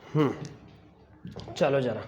चलो जरा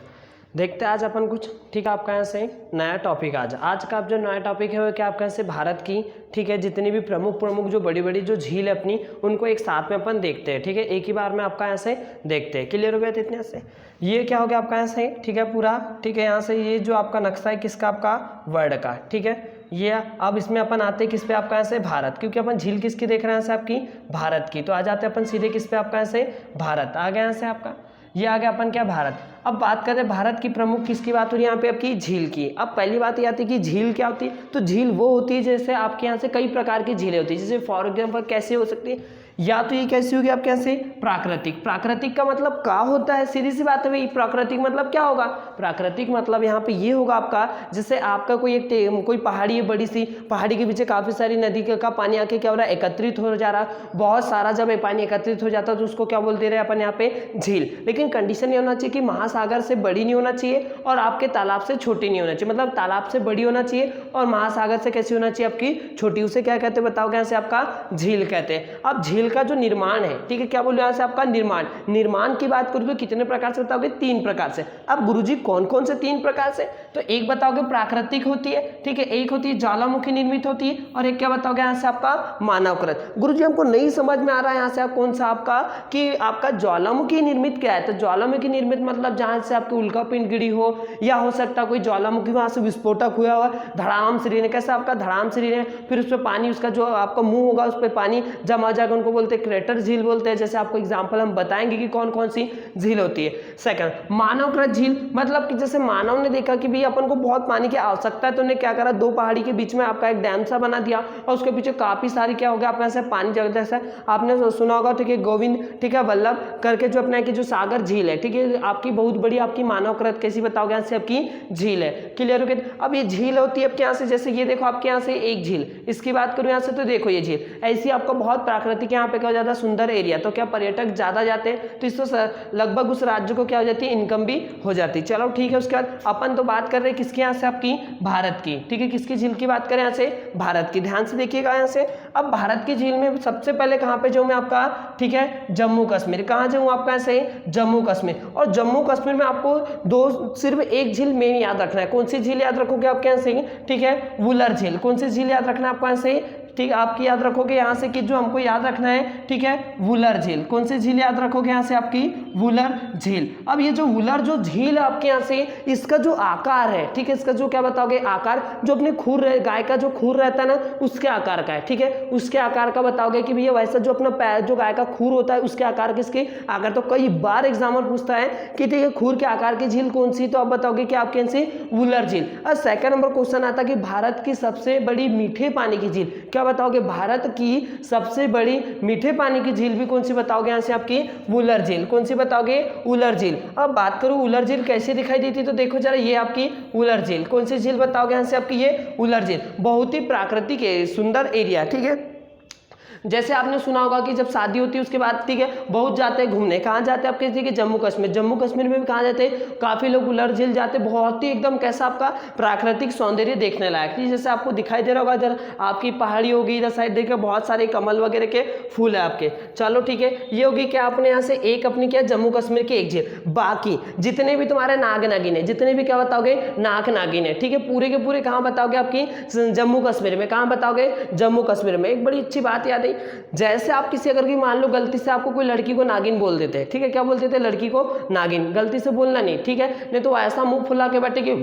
देखते हैं आज अपन कुछ, ठीक है। आपका यहाँ से नया टॉपिक आज का जो नया टॉपिक है वो क्या आपका यहाँ से भारत की, ठीक है, जितनी भी प्रमुख जो बड़ी बड़ी जो झील है अपनी, उनको एक साथ में अपन देखते हैं, ठीक है। एक ही बार में आपका यहाँ से देखते हैं। क्लियर हो गया था इतने से? ये क्या हो गया आपका यहाँ से, ठीक है, पूरा, ठीक है। यहाँ से ये जो आपका नक्शा है किसका, आपका वर्ल्ड का, ठीक है। ये अब इसमें अपन आते हैं किस पे, आपका यहाँ से भारत, क्योंकि अपन झील किसकी देख रहे हैं यहाँ से, आपकी भारत की। तो आ जाते हैं अपन सीधे किस पे, आपका यहाँ से भारत आ गया। यहाँ से आपका ये आ गया अपन क्या, भारत। अब बात करें भारत की प्रमुख किसकी बात हो रही है यहाँ पे, आपकी झील की। अब पहली बात ये आती है कि झील क्या होती है। तो झील वो होती है जैसे आपके यहाँ से कई प्रकार की झीलें होती है। जैसे फॉर एग्जाम्पल कैसे हो सकती है, या तो ये कैसी होगी आपके यहाँ से प्राकृतिक। प्राकृतिक का मतलब क्या होता है, सीधी सी बात है भाई, प्राकृतिक मतलब क्या होगा। प्राकृतिक मतलब यहाँ पे ये होगा आपका, जैसे आपका कोई पहाड़ी है बड़ी सी, पहाड़ी के पीछे काफी सारी नदी का पानी आके क्या हो रहा है, एकत्रित हो जा रहा है बहुत सारा। जब ये पानी एकत्रित हो जाता है तो उसको क्या बोलते रहे अपन यहाँ पे, झील। लेकिन कंडीशन ये होना चाहिए कि महासागर से बड़ी नहीं होना चाहिए और आपके तालाब से छोटी नहीं होना चाहिए। मतलब तालाब से बड़ी होना चाहिए और महासागर से कैसी होना चाहिए, आपकी छोटी। उसे क्या कहते हैं बताओगे, यहाँ से आपका झील कहते हैं। अब झील का जो निर्माण है, ठीक है, क्या बोलो यहाँ से आपका निर्माण की बात करूँ तो कितने प्रकार से बताओगे, 3 प्रकार से। अब गुरुजी कौन कौन से 3 प्रकार से, तो एक बताओगे प्राकृतिक होती है, ठीक है, एक होती है ज्वालामुखी निर्मित होती है, और एक क्या बताओगे यहाँ से आपका मानवकृत। गुरुजी हमको नहीं समझ में आ रहा है यहाँ से आप कौन सा आपका, कि आपका ज्वालामुखी निर्मित क्या है। तो ज्वालामुखी निर्मित मतलब जहाँ से आपकी उल्कापिंड गिरी हो, या हो सकता है कोई ज्वालामुखी वहां से विस्फोटक हुआ हुआ धड़ाम से गिरने, कैसा आपका धड़ाम से गिरने, फिर उस पर पानी, उसका जो आपका मुंह होगा उस पर पानी जमा जाकर, उनको बोलते हैं क्रेटर झील बोलते हैं। जैसे आपको एग्जांपल हम बताएंगे कि कौन कौन सी झील होती है। सेकंड, मानवकृत झील, मतलब कि जैसे मानव ने देखा कि भाई अपन को बहुत पानी की आवश्यकता है, तो उन्हें क्या करा, 2 पहाड़ी के बीच में आपका एक डैम सा बना दिया और उसके पीछे काफी सारी क्या हो गया आपके से पानी जगह। जैसे आपने सुना होगा, ठीक है, गोविंद, ठीक है, वल्लभ करके जो अपना की जो सागर झील है, ठीक है, आपकी बहुत बड़ी आपकी मानवकृत कैसी बताओगे यहाँ से आपकी झील है। क्लियर हो गया। अब ये झील होती है आपके यहाँ से, जैसे ये देखो आपके यहाँ से एक झील, इसकी बात करूँ यहाँ से तो देखो ये झील ऐसी आपको बहुत प्राकृतिक यहाँ पे क्या हो जाता है, सुंदर एरिया। तो क्या पर्यटक ज्यादा जाते हैं तो इससे लगभग उस राज्य को क्या हो जाती है, इनकम भी हो जाती है। चलो ठीक है। उसके बाद अपन तो बात कर रहे हैं किसके यहाँ से, आपकी भारत की, ठीक है, किसकी झील की बात करें यहाँ से, भारत की। ध्यान से देखिएगा यहाँ से। अब भारत की झील में सबसे पहले कहाँ पे जाऊँ मैं आपका, ठीक है, जम्मू कश्मीर। कहाँ जाऊँ आपका ऐसे, जम्मू कश्मीर। और जम्मू कश्मीर में आपको सिर्फ एक झील में याद रखना है। कौन सी झील याद रखोगे आपके यहाँ से, ठीक है, वुलर झील। कौन सी झील याद रखना है आपको यहाँ से, ठीक, आपकी याद रखोगे यहाँ से कि जो हमको याद रखना है, ठीक है, वुलर झील। कौन सी झील याद रखोगे यहाँ से, आपकी वुलर झील। अब ये जो वुलर जो झील है आपके यहाँ से, इसका जो आकार है, ठीक है, इसका जो क्या बताओगे आकार, जो अपने खुर गाय का जो खुर रहता है ना, उसके आकार का है, ठीक है, उसके आकार का बताओगे कि भैया वैसा जो अपना पैर जो गाय का खुर होता है उसके आकार किसके आकार। तो कई बार एग्जाम्पल पूछता है कि ठीक है, खुर के आकार की झील कौन सी, तो आप बताओगे कि आपके यहाँ से वुलर झील। और सेकंड नंबर क्वेश्चन आता है कि भारत की सबसे बड़ी मीठे पानी की झील, क्या बताओगे, भारत की सबसे बड़ी मीठे पानी की झील भी कौन सी बताओगे यहाँ से, आपकी वुलर झील। कौन सी बताओगे, वुलर झील। अब बात करूं वुलर झील कैसे दिखाई देती, तो देखो जरा, ये आपकी वुलर झील। कौन सी झील बताओगे यहाँ से, आपकी ये वुलर झील। बहुत ही प्राकृतिक है, सुंदर एरिया, ठीक है। जैसे आपने सुना होगा कि जब शादी होती है उसके बाद, ठीक है, बहुत जाते हैं घूमने। कहाँ जाते हैं आपके, ठीक है, जम्मू कश्मीर। जम्मू कश्मीर में भी कहाँ जाते हैं, काफी लोग वुलर झील जाते हैं। बहुत ही एकदम कैसा आपका प्राकृतिक सौंदर्य देखने लायक, जैसे आपको दिखाई दे रहा होगा, इधर आपकी पहाड़ी होगी, इधर साइड देखिए बहुत सारे कमल वगैरह के फूल है आपके। चलो ठीक है, ये होगी क्या अपने यहाँ से एक अपनी क्या, जम्मू कश्मीर की एक झील। बाकी जितने भी तुम्हारे नाग नागिन है, जितने भी क्या बताओगे, नाग नागिन है, ठीक है, पूरे के पूरे कहाँ बताओगे, आपकी जम्मू कश्मीर में। कहाँ बताओगे, जम्मू कश्मीर में। एक बड़ी अच्छी बात याद आई, जैसे आप किसी अगर की मान लो गलती से आपको कोई लड़की को नागिन बोल देते हैं, ठीक है, क्या बोलते थे, लड़की को नागिन। गलती से बोलना नहीं, ठीक है, नहीं तो ऐसा मुंह फुला के बैठे कि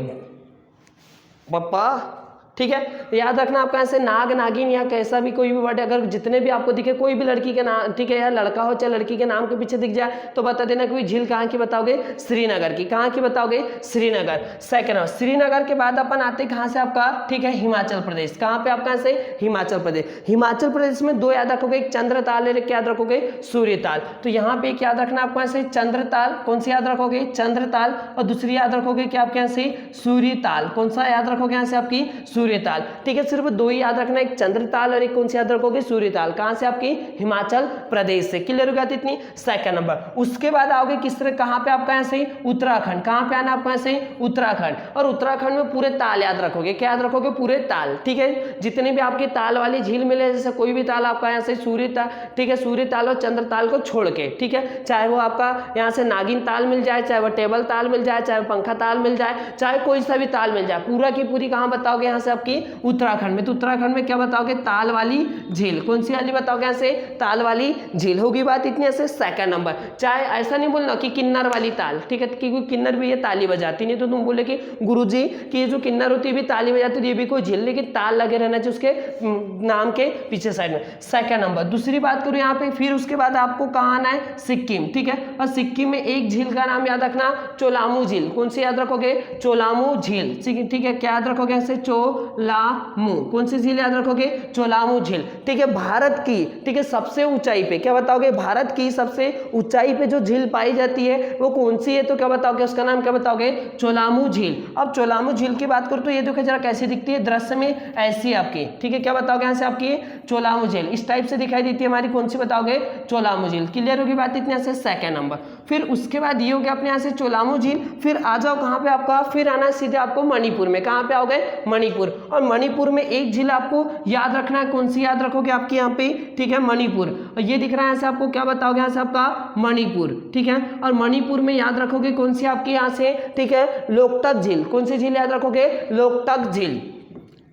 पप्पा, ठीक है। याद रखना आपका ऐसे नाग नागिन या कैसा भी कोई भी वर्ड, अगर जितने भी आपको दिखे कोई भी लड़की के नाम, ठीक है, या लड़का हो चाहे लड़की के नाम के पीछे दिख जाए तो बता देना कोई झील कहाँ की बताओगे, श्रीनगर की। कहाँ की बताओगे, श्रीनगर। सेकंड, श्रीनगर के बाद अपन आते कहाँ से आपका, ठीक है, हिमाचल प्रदेश। कहाँ पे आपका ऐसे, हिमाचल प्रदेश। हिमाचल प्रदेश में 2 याद रखोगे, एक चंद्रताल और एक याद रखोगे सूर्यताल। तो यहाँ पे एक याद रखना आपको ऐसे चंद्रताल। कौन सी याद रखोगे, चंद्रताल। और दूसरी याद रखोगे क्या आपके यहाँ से, सूर्यताल। कौन सा याद रखोगे यहाँ से, आपकी सूर्य सूर्यताल। ठीक है, सिर्फ दो ही याद रखना, एक चंद्रताल और एक कौन सी याद रखोगे, सूर्यताल। कहाँ से, आपकी हिमाचल प्रदेश से। क्लियर हो गया इतनी, सेकंड नंबर। उसके बाद आओगे किस तरह, कहाँ पे आपका ऐसे ही उत्तराखंड। कहाँ पे आना आपका ऐसे ही उत्तराखंड, और उत्तराखंड में पूरे ताल याद रखोगे। क्या याद रखोगे, पूरे ताल। ठीक है, जितने भी आपके ताल वाली झील मिले, जैसे कोई भी ताल आपका यहाँ से सूर्यताल, ठीक है, सूर्यताल और चंद्रताल को छोड़ के, ठीक है, चाहे वो आपका यहाँ से नागिन ताल मिल जाए, चाहे वो टेबल ताल मिल जाए, चाहे पंखा ताल मिल जाए, चाहे कोई सा भी ताल मिल जाए, पूरा की पूरी कहाँ बताओगे, यहाँ से आपकी उत्तराखंड में। तो उत्तराखंड में क्या बताओगे, ताल वाली झील। कौन सी वाली बताओगे, यहाँ से ताल वाली झील। होगी बात इतनी, ऐसे सेकंड नंबर। चाहे ऐसा नहीं बोलना कि किन्नर वाली ताल, ठीक है, क्योंकि किन्नर भी ये ताली बजाती नहीं, तो तुम बोले कि गुरुजी कि जो किन्नर होती है भी ताली बजाती है, ये भी कोई झील, लेकिन ताल लगे रहना चाहिए उसके नाम के पीछे साइड में। Second number. दूसरी बात करूँ यहाँ पे, फिर उसके बाद आपको कहाँ आना है, सिक्किम। ठीक है, और सिक्किम में एक झील का नाम याद रखना, चोलामू झील। कौन सी याद रखोगे, चोलामू झील। ठीक है, क्या याद रखोगे, ऐसे चोलामू। कौन सी झील याद रखोगे, चोलामू झील। ठीक है, भारत की, ठीक है, सबसे ऊंचाई पे, क्या बताओगे, भारत की सबसे ऊंचाई पे जो झील पाई जाती है वो कौन सी है, तो क्या बताओगे, उसका नाम क्या बताओगे, चोलामू झील। अब चोलामू झील की बात करूँ तो ये देखो जरा कैसी दिखती है, दृश्य में ऐसी आपकी। ठीक है, क्या बताओगे, यहाँ से आपकी चोलामू झील इस टाइप से दिखाई देती है हमारी। कौन सी बताओगे, चोलामू झील। क्लियर होगी बात इतने से, सेकंड नंबर। फिर उसके बाद ये हो गया अपने यहाँ से चोलामू झील। फिर आ जाओ कहाँ पे आपका, फिर आना सीधे आपको मणिपुर में। कहाँ पे आओगे, मणिपुर। और मणिपुर में एक झील आपको याद रखना है, कौन सी याद रखोगे, आपके यहाँ पे, ठीक है, मणिपुर। और ये दिख रहा है यहाँ से आपको, क्या बताओगे, यहाँ से आपका मणिपुर। ठीक है, और मणिपुर में याद रखोगे कौन सी आपकी यहाँ से, ठीक है, लोकटक झील। कौन सी झील याद रखोगे, लोकटक झील।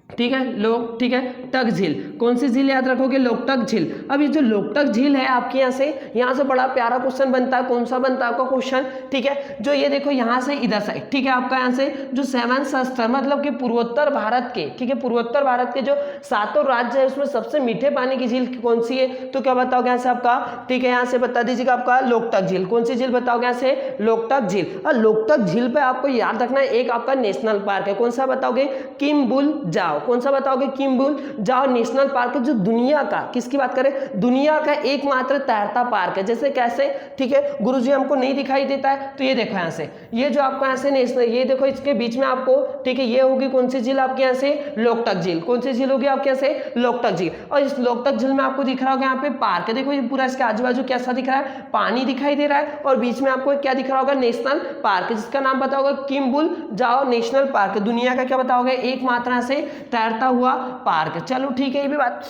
ठीक है, ठीक है, टक झील। कौन सी झील याद रखोगे, लोकटक झील। अब ये जो लोकटक झील है आपके यहाँ से बड़ा प्यारा क्वेश्चन बनता है। कौन सा बनता है आपका क्वेश्चन, ठीक है, जो ये देखो यहाँ से इधर साइड, ठीक है, आपका यहाँ से जो 7 सहस्त्र मतलब कि पूर्वोत्तर भारत के, ठीक है, पूर्वोत्तर भारत के जो 7 राज्य है उसमें सबसे मीठे पानी की झील कौन सी है, तो क्या बताओगे यहाँ से आपका, ठीक है, यहाँ से बता दीजिएगा आपका लोकटक झील। कौन सी झील बताओगे, यहाँ से लोकटक झील। और लोकटक झील पे आपको याद रखना है एक आपका नेशनल पार्क है। कौन सा बताओगे, किम्बुल जाओ। कौन सा बताओगे, किम्बुल जाओ नेशनल पार्क है, जो दुनिया का, किसकी बात करें, दुनिया का एकमात्र तैरता पार्क है। जैसे कैसे, ठीक है, गुरुजी हमको नहीं दिखाई देता है, तो ये देखो यहाँ से, ये जो आपको यहाँ से नेशनल, ये देखो इसके बीच में आपको, ठीक है, ये होगी कौन सी झील आपके यहाँ से, लोकटक झील। कौन सी झील होगी आपके यहाँ से, लोकटक झील। और इस लोकटक झील में आपको दिख रहा होगा यहाँ पे पार्क है। देखो ये पूरा इसके आजू बाजू कैसा दिख रहा है, पानी दिखाई दे रहा है, और बीच में आपको क्या दिख रहा होगा, नेशनल पार्क, जिसका नाम बताओगे किम्बुल जाओ नेशनल पार्क। दुनिया का क्या बताओगे, एकमात्र से तैरता हुआ पार्क। चलो ठीक है, ये भी बात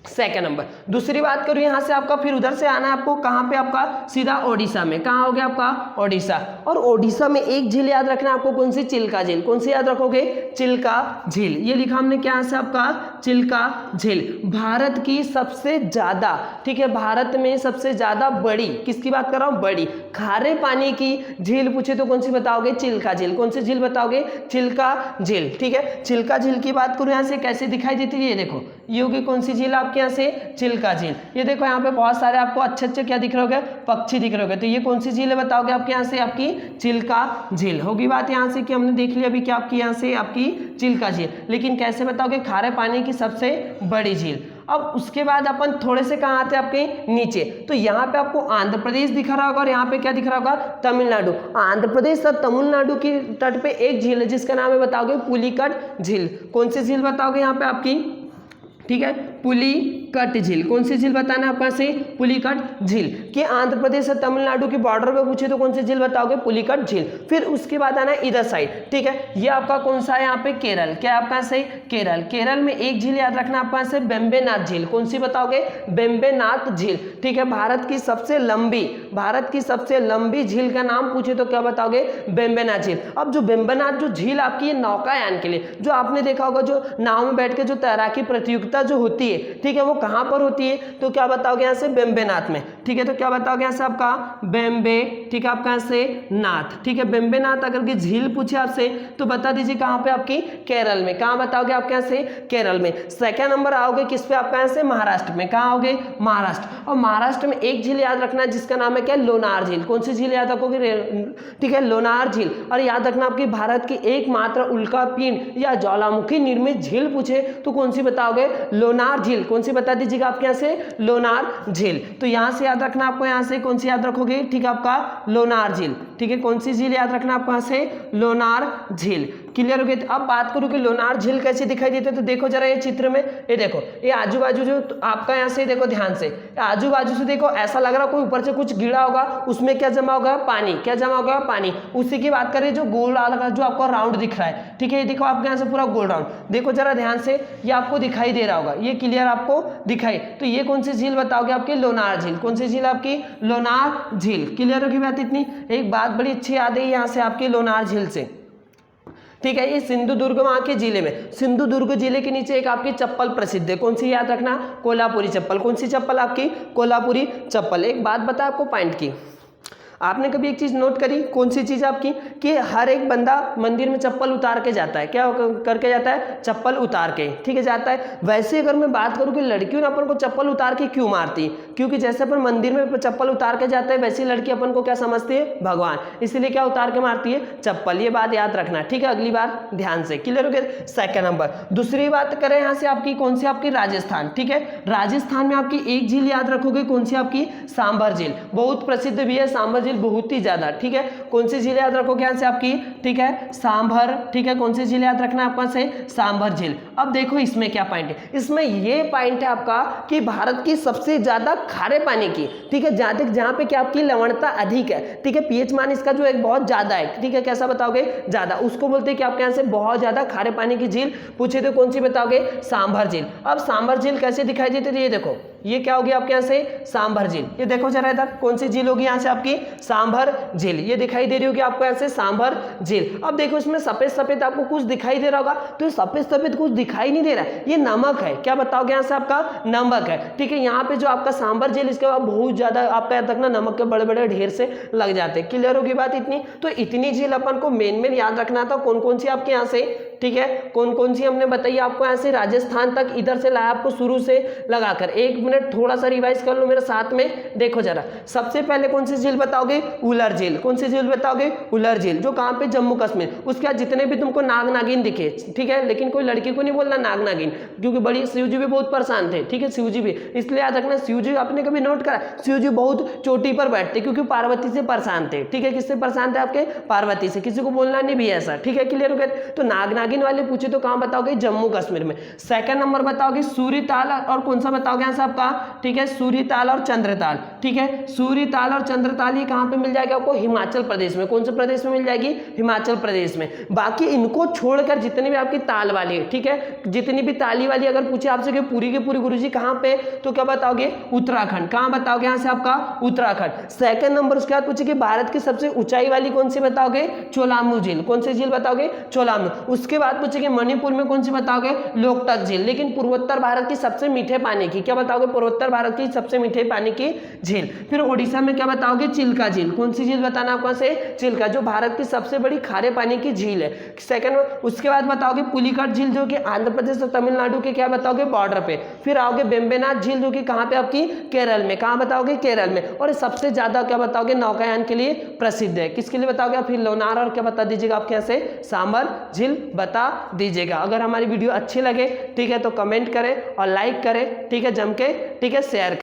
सेकंड नंबर। दूसरी बात करूँ यहाँ से आपका, फिर उधर से आना है आपको कहाँ पे, आपका सीधा ओडिशा में। कहाँ हो गया आपका, ओडिशा। और ओडिशा में एक झील याद रखना है आपको, कौन सी, चिल्का झील। कौन सी याद रखोगे, चिल्का झील। ये लिखा हमने क्या से आपका, चिल्का झील। भारत की सबसे ज्यादा, ठीक है, भारत में सबसे ज्यादा बड़ी, किसकी बात कर रहा हूँ, बड़ी खारे पानी की झील पूछे तो कौन सी बताओगे, चिल्का झील। कौन सी झील बताओगे, चिल्का झील। ठीक है, चिल्का झील की बात करूँ यहाँ से कैसे दिखाई देती है, ये देखो, ये होगी कौन सी झील आपके यहाँ से, चिल्का झील। ये देखो यहाँ पे बहुत सारे आपको अच्छे अच्छे क्या दिख रहे होंगे, पक्षी दिख रहे होंगे। तो ये कौन सी झील है बताओगे, आपके यहाँ से आपकी चिल्का झील। होगी बात यहाँ से कि हमने देख लिया अभी क्या आपकी यहाँ से आपकी चिल्का झील, लेकिन कैसे बताओगे, खारे पानी की सबसे बड़ी झील। अब उसके बाद अपन थोड़े से कहाँ आते हैं आपके नीचे, तो यहाँ पे आपको आंध्र प्रदेश दिख रहा होगा, और यहाँ पे क्या दिख रहा होगा, तमिलनाडु। आंध्र प्रदेश और तमिलनाडु की तट पे एक झील है जिसका नाम है बताओगे, पुलिकट झील। कौन सी झील बताओगे यहाँ पे आपकी, ठीक है, पुलिकट झील। कौन सी झील बताना है आपका से, पुलिकट झील। कि आंध्र प्रदेश और तमिलनाडु की बॉर्डर पे पूछे तो कौन सी झील बताओगे, पुलिकट झील। फिर उसके बाद आना है इधर साइड, ठीक है, ये आपका कौन सा है यहाँ पे, केरल। क्या आपका से, केरल। केरल में एक झील याद रखना आपका से, बेम्बेनाथ झील। कौन सी बताओगे, बेम्बेनाथ झील। ठीक है, भारत की सबसे लंबी झील का नाम पूछे तो क्या बताओगे, बेम्बेनाथ झील। अब जो बेम्बेनाथ जो झील आपकी है नौकायान के लिए, जो आपने देखा होगा जो नाव में बैठ के जो तैराकी प्रतियोगिता जो होती है, ठीक है, वो कहाँ पर होती है, तो क्या बताओगे यहाँ से, बेम्बेनाथ में। ठीक है, तो क्या बताओगे यहाँ से आपका बेम्बे, ठीक है, आपका यहाँ से नाथ। ठीक है, बेम्बेनाथ अगर की झील पूछे आपसे तो बता दीजिए कहाँ पे, आपकी केरल में। कहाँ बताओगे आपके यहाँ से, केरल में। सेकंड नंबर आओगे किस पे, आपका यहाँ से महाराष्ट्र में। कहाँ आओगे, महाराष्ट्र। और महाराष्ट्र में एक झील याद रखना है जिसका नाम है क्या, लोनार झील। कौन सी झील याद रखोगे, ठीक है, लोनार झील। और याद रखना आपकी भारत की एकमात्र उल्कापिंड या ज्वालामुखी निर्मित झील पूछे तो कौन सी बताओगे, लोनार झील। कौन सी बता दीजिएगा आपके यहाँ से, लोनार झील। तो यहाँ से याद रखना आपको, यहाँ से कौन सी याद रखोगे, ठीक है, आपका लोनार झील। ठीक है, कौन सी झील याद रखना आपको यहाँ से, लोनार झील। क्लियर हो गया। अब बात करूँ कि लोनार झील कैसी दिखाई देती है, तो देखो जरा ये चित्र में, ये देखो ये आजू बाजू जो आपका यहाँ से देखो ध्यान से, आजू बाजू से देखो ऐसा लग रहा है कोई ऊपर से कुछ गिरा होगा, उसमें क्या जमा होगा, पानी। क्या जमा होगा, पानी। उसी की बात करें जो गोल वाला जो आपको राउंड दिख रहा है, ठीक है, ये देखो आपके यहाँ से पूरा गोल राउंड, देखो जरा ध्यान से, ये आपको दिखाई दे रहा होगा, ये क्लियर आपको दिखाई। तो ये कौन सी झील बताओगे, आपकी लोनार झील। कौन सी झील, आपकी लोनार झील। क्लियर होगी बात इतनी। एक बात बड़ी अच्छी याद है यहाँ से आपकी लोनार झील से, ठीक है। ये सिंधुदुर्ग वहां के जिले में, सिंधुदुर्ग जिले के नीचे एक आपकी चप्पल प्रसिद्ध है, कौन सी, याद रखना, कोल्हापुरी चप्पल। कौन सी चप्पल, आपकी कोल्हापुरी चप्पल। एक बात बता आपको पॉइंट की, आपने कभी एक चीज नोट करी, कौन सी चीज आपकी, कि हर एक बंदा मंदिर में चप्पल उतार के जाता है। क्या करके जाता है, चप्पल उतार के, ठीक है, जाता है। वैसे अगर मैं बात करूं कि लड़कियों ने अपन को चप्पल उतार के क्यों मारती, क्योंकि जैसे अपन मंदिर में चप्पल उतार के जाते हैं, वैसे लड़की अपन को क्या समझती है, भगवान, इसलिए क्या उतार के मारती है, चप्पल। ये बात याद रखना, ठीक है, अगली बार ध्यान से। क्लियर हो गया। Second number. दूसरी बात करें यहाँ से आपकी, कौन सी, आपकी राजस्थान, ठीक है। राजस्थान में आपकी एक झील याद रखोगे, कौन सी, आपकी सांभर झील, बहुत प्रसिद्ध भी है सांभर झील, बहुत ही ज्यादा, ठीक है। कौन सी झील याद रखोगे यहाँ से आपकी, ठीक है, सांभर, ठीक है। कौन सी झील याद रखना आपको से, सांभर झील। अब देखो इसमें क्या पॉइंट है, इसमें ये पॉइंट है आपका कि भारत की सबसे ज्यादा खारे पानी की, ठीक है, जहां पे क्या आपकी लवणता अधिक है, ठीक है, पीएच मान इसका जो एक बहुत ज्यादा है, ठीक है, कैसा बताओगे, ज्यादा, उसको बोलते हैं कि आपके यहाँ से बहुत ज्यादा खारे पानी की झील। पूछे तो कौन सी बताओगे, सांभर झील। अब सांभर झील कैसे दिखाई देती है, ये देखो, ये क्या होगी आपके यहाँ से, सांभर झील। ये देखो जरा इधर, कौन सी झील होगी यहाँ से आपकी, सांभर झील। ये दिखाई दे रही होगी आपको यहाँ से, सांभर झील। अब देखो इसमें सफेद सफेद आपको कुछ दिखाई दे रहा होगा, तो सफेद सफेद कुछ दिखाई नहीं दे रहा है, ये नमक है। क्या बताओगे यहाँ से, आपका नमक है, ठीक है। यहाँ पे जो आपका सांभर झील, इसके बाद बहुत ज्यादा आपका याद रखना, नमक के बड़े बड़े ढेर से लग जाते हैं। क्लियर होगी बात इतनी। तो इतनी झील अपन को मेन याद रखना था, कौन कौन सी आपके यहाँ से, ठीक है, कौन कौन सी हमने बताई आपको यहाँ से, राजस्थान तक, इधर से लाया आपको शुरू से लगाकर। एक मिनट थोड़ा सा रिवाइज कर लो मेरे साथ में, देखो जरा। सबसे पहले कौन सी झील बताओगे, उलर झील। कौन सी झील बताओगे, उलर झील, जो कहाँ पे, जम्मू कश्मीर। उसके बाद जितने भी तुमको नाग नागिन दिखे, ठीक है, लेकिन कोई लड़की को नहीं बोलना नाग नागिन, क्योंकि बड़ी शिव जी भी बहुत परेशान थे, ठीक है, शिव जी भी, इसलिए याद रखना, शिव जी आपने कभी नोट करा, शिव जी बहुत चोटी पर बैठते, क्योंकि पार्वती से परेशान थे, ठीक है। किससे परेशान थे, आपके पार्वती से, किसी को बोलना नहीं भी ऐसा, ठीक है। क्लियर हो गया। तो नाग नागिन वाले पूछे तो कहां बताओगे, जम्मू कश्मीर में। सेकंड नंबर बताओगे सूर्यताल, और कौन सा बताओगे यहाँ से आपका, ठीक है, सूर्यताल और चंद्रताल, ठीक है। सूर्यताल और चंद्रताल ये कहां पे मिल जाएगा आपको, हिमाचल प्रदेश में। कौन से प्रदेश में मिल जाएगी, हिमाचल प्रदेश में। बाकी इनको छोड़कर जितनी भी आपकी ताल वाली है, ठीक है, जितनी भी ताली वाली अगर पूछे आपसे कि पूरी की पूरी गुरुजी कहां पे, तो क्या बताओगे, उत्तराखंड। कहां बताओगे यहाँ से आपका, उत्तराखंड। Second number. उसके बाद पूछे कि भारत की सबसे ऊंचाई वाली कौन सी बताओगे, चोलामू झील। कौन सी झील बताओगे, चोलामू। उसके बाद पूछे कि मणिपुर में कौन सी बताओगे, लोकटक झील। लेकिन पूर्वोत्तर भारत की सबसे मीठे पानी की, क्या बताओगे, पूर्वोत्तर भारत की सबसे मीठे पानी की झील। फिर ओडिशा में क्या बताओगे, चिल्का झील। कौन सी झील बताना आपको से, चिल्का, जो भारत की सबसे बड़ी खारे पानी की झील है। सेकंड। उसके बाद बताओगे पुलिकाट झील, जो कि आंध्र प्रदेश और तमिलनाडु के क्या बताओगे, बॉर्डर पे। फिर आओगे बेम्बेनाथ झील, जो कि कहां पे आपकी, केरल में। कहां बताओगे, केरल में। और सबसे ज्यादा क्या बताओगे, नौकायान के लिए प्रसिद्ध है। किसके लिए बताओगे, फिर लोनार, और क्या बता दीजिएगा आपके यहाँ से, सांभर झील बता दीजिएगा। अगर हमारी वीडियो अच्छी लगे, ठीक है, तो कमेंट करें और लाइक करें, ठीक है, जम के, ठीक है, शेयर करें।